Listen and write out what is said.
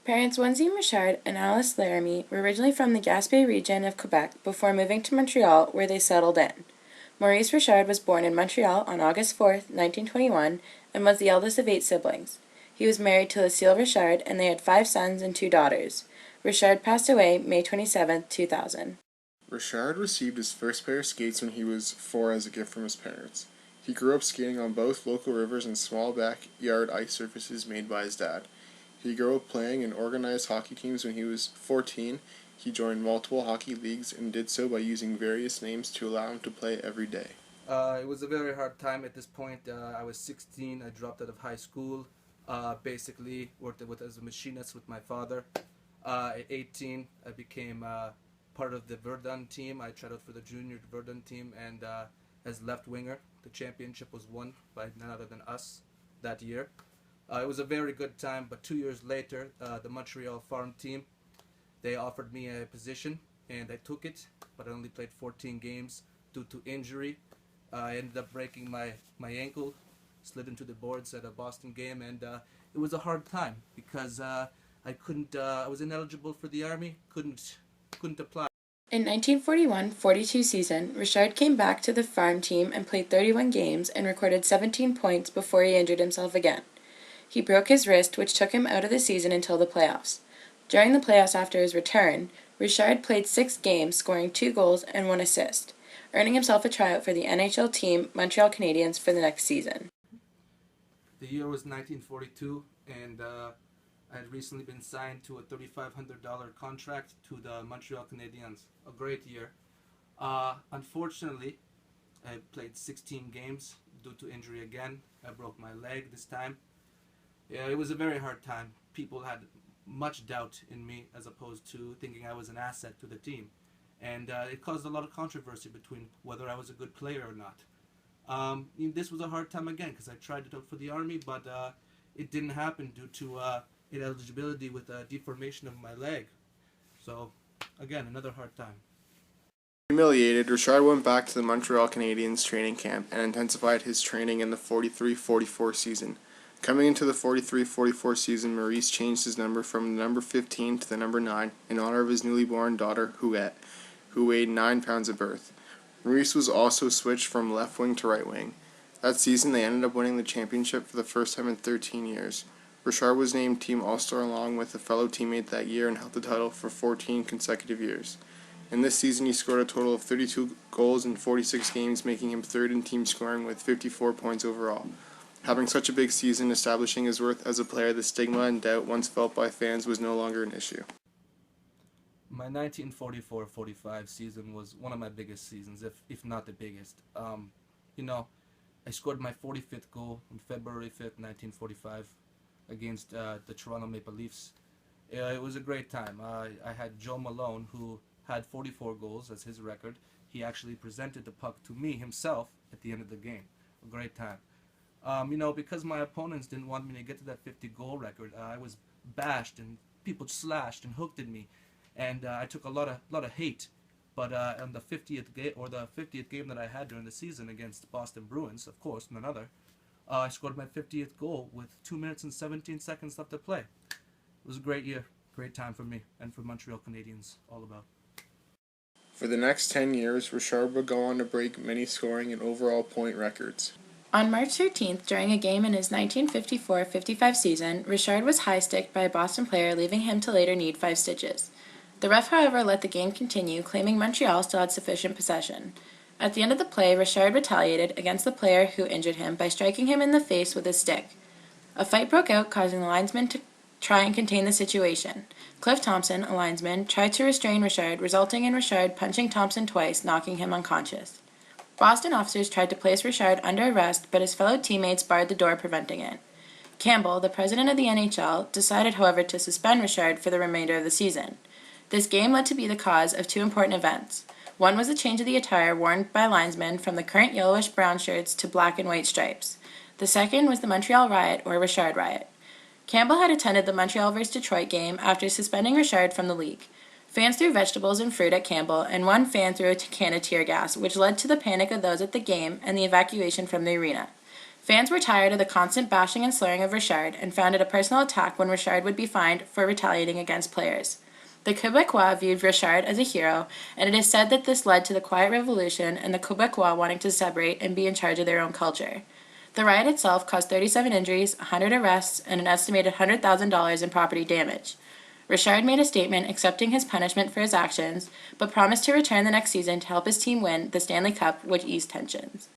Parents Wendy Richard and Alice Laramie were originally from the Gaspé region of Quebec before moving to Montreal, where they settled in. Maurice Richard was born in Montreal on August 4, 1921, and was the eldest of 8 siblings. He was married to Lucille Richard, and they had 5 sons and 2 daughters. Richard passed away May 27, 2000. Richard received his first pair of skates when he was 4 as a gift from his parents. He grew up skating on both local rivers and small backyard ice surfaces made by his dad. He grew up playing in organized hockey teams when he was 14. He joined multiple hockey leagues and did so by using various names to allow him to play every day. It was a very hard time at this point. I was 16. I dropped out of high school. Basically worked as a machinist with my father. At 18, I became part of the Verdun team. I tried out for the junior Verdun team, and as left winger, the championship was won by none other than us that year. It was a very good time, but 2 years later, the Montreal farm team, they offered me a position, and I took it, but I only played 14 games due to injury. I ended up breaking my ankle, slid into the boards at a Boston game, and it was a hard time because I was ineligible for the Army, couldn't apply. In 1941-42 season, Richard came back to the farm team and played 31 games and recorded 17 points before he injured himself again. He broke his wrist, which took him out of the season until the playoffs. During the playoffs after his return, Richard played 6 games, scoring 2 goals and 1 assist, earning himself a tryout for the NHL team Montreal Canadiens for the next season. The year was 1942, and I had recently been signed to a $3,500 contract to the Montreal Canadiens. A great year. Unfortunately, I played 16 games due to injury again. I broke my leg this time. Yeah, it was a very hard time. People had much doubt in me as opposed to thinking I was an asset to the team. And it caused a lot of controversy between whether I was a good player or not. This was a hard time again because I tried it out for the Army, but it didn't happen due to ineligibility with a deformation of my leg. So, again, another hard time. Humiliated, Richard went back to the Montreal Canadiens training camp and intensified his training in the 43-44 season. Coming into the 43-44 season, Maurice changed his number from the number 15 to the number 9 in honor of his newly born daughter, Huguette, who weighed 9 pounds at birth. Maurice was also switched from left wing to right wing. That season, they ended up winning the championship for the first time in 13 years. Richard was named Team All-Star along with a fellow teammate that year and held the title for 14 consecutive years. In this season, he scored a total of 32 goals in 46 games, making him third in team scoring with 54 points overall. Having such a big season, establishing his worth as a player, the stigma and doubt once felt by fans was no longer an issue. My 1944-45 season was one of my biggest seasons, if not the biggest. I scored my 45th goal on February 5th, 1945, against the Toronto Maple Leafs. It was a great time. I had Joe Malone, who had 44 goals as his record. He actually presented the puck to me himself at the end of the game. A great time. Because my opponents didn't want me to get to that 50-goal record, I was bashed and people slashed and hooked at me, and I took a lot of hate. But on the 50th game that I had during the season against Boston Bruins, of course, none other, I scored my 50th goal with 2 minutes and 17 seconds left to play. It was a great year, great time for me and for Montreal Canadiens, all about. For the next 10 years, Richard would go on to break many scoring and overall point records. On March 13th, during a game in his 1954-55 season, Richard was high-sticked by a Boston player, leaving him to later need 5 stitches. The ref, however, let the game continue, claiming Montreal still had sufficient possession. At the end of the play, Richard retaliated against the player who injured him by striking him in the face with his stick. A fight broke out, causing the linesman to try and contain the situation. Cliff Thompson, a linesman, tried to restrain Richard, resulting in Richard punching Thompson twice, knocking him unconscious. Boston officers tried to place Richard under arrest, but his fellow teammates barred the door, preventing it. Campbell, the president of the NHL, decided, however, to suspend Richard for the remainder of the season. This game led to be the cause of 2 important events. One was the change of the attire worn by linesmen from the current yellowish-brown shirts to black and white stripes. The second was the Montreal Riot, or Richard Riot. Campbell had attended the Montreal vs. Detroit game after suspending Richard from the league. Fans threw vegetables and fruit at Campbell, and one fan threw a can of tear gas, which led to the panic of those at the game and the evacuation from the arena. Fans were tired of the constant bashing and slurring of Richard and found it a personal attack when Richard would be fined for retaliating against players. The Quebecois viewed Richard as a hero, and it is said that this led to the Quiet Revolution and the Quebecois wanting to separate and be in charge of their own culture. The riot itself caused 37 injuries, 100 arrests, and an estimated $100,000 in property damage. Richard made a statement accepting his punishment for his actions, but promised to return the next season to help his team win the Stanley Cup, which eased tensions.